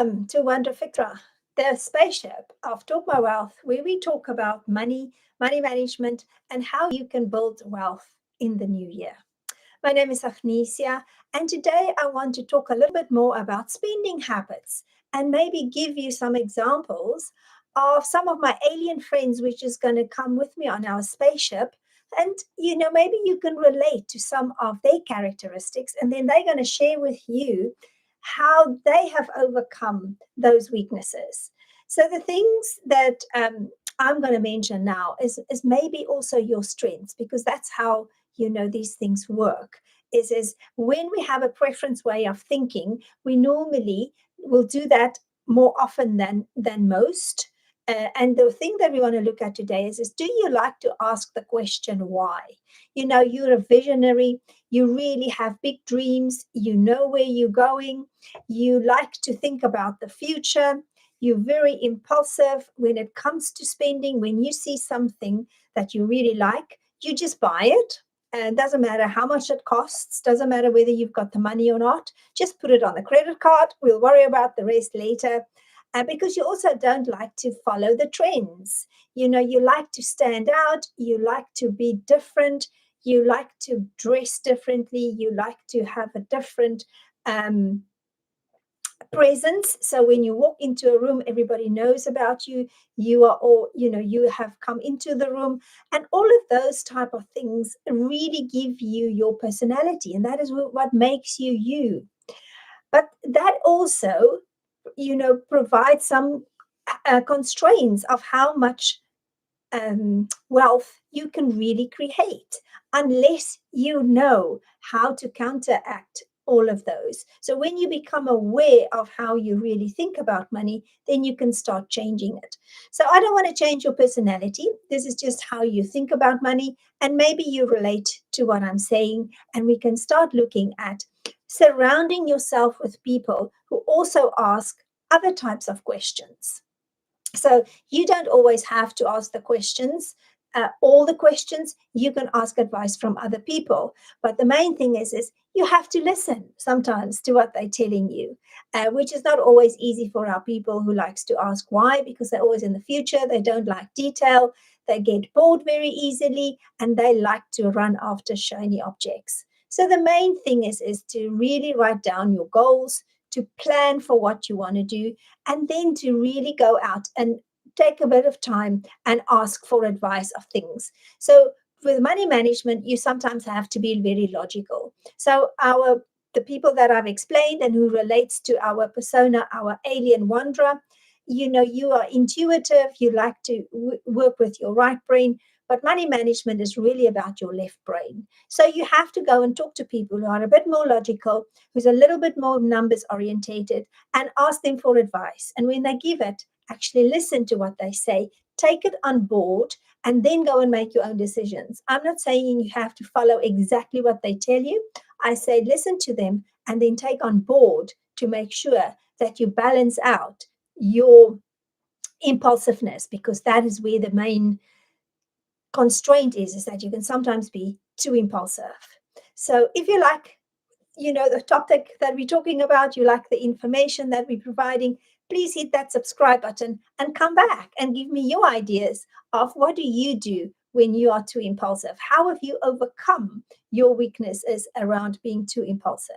Welcome to Wondra, the spaceship of Talk My Wealth, where we talk about money, money management, and how you can build wealth in the new year. My name is Agnesia, and today I want to talk a little bit more about spending habits and maybe give you some examples of some of my alien friends, which is going to come with me on our spaceship. And maybe you can relate to some of their characteristics, and then they're going to share with you how they have overcome those weaknesses. So the things that I'm going to mention now is maybe also your strengths, because that's how these things work. Is when we have a preference way of thinking, we normally will do that more often than most. And the thing that we want to look at today is do you like to ask the question why? You're a visionary, you really have big dreams, you know where you're going, you like to think about the future, you're very impulsive when it comes to spending. When you see something that you really like, you just buy it. And it doesn't matter how much it costs, doesn't matter whether you've got the money or not, just put it on the credit card. We'll worry about the rest later. Because you also don't like to follow the trends. You like to stand out, you like to be different, you like to dress differently, you like to have a different presence. So when you walk into a room, everybody knows about you. You are all, you have come into the room, and all of those type of things really give you your personality, and that is what makes you you. But that also provide some constraints of how much wealth you can really create, unless you know how to counteract all of those. So when you become aware of how you really think about money, then you can start changing it. So I don't want to change your personality. This is just how you think about money, and maybe you relate to what I'm saying, and we can start looking at surrounding yourself with people who also ask other types of questions. So you don't always have to ask the questions, all the questions. You can ask advice from other people. But the main thing is you have to listen sometimes to what they're telling you, which is not always easy for our people who likes to ask why, because they're always in the future. They don't like detail. They get bored very easily, and they like to run after shiny objects. So the main thing is to really write down your goals, to plan for what you want to do, and then to really go out and take a bit of time and ask for advice of things. So with money management, you sometimes have to be very logical. So the people that I've explained and who relates to our persona, our alien Wondra, you are intuitive, you like to work with your right brain, but money management is really about your left brain. So you have to go and talk to people who are a bit more logical, who's a little bit more numbers orientated, and ask them for advice. And when they give it, actually listen to what they say, take it on board, and then go and make your own decisions. I'm not saying you have to follow exactly what they tell you. I say listen to them and then take on board to make sure that you balance out your impulsiveness, because that is where the main constraint is that you can sometimes be too impulsive. So if you like, the topic that we're talking about, you like the information that we're providing, please hit that subscribe button and come back and give me your ideas of what do you do when you are too impulsive. How have you overcome your weaknesses around being too impulsive?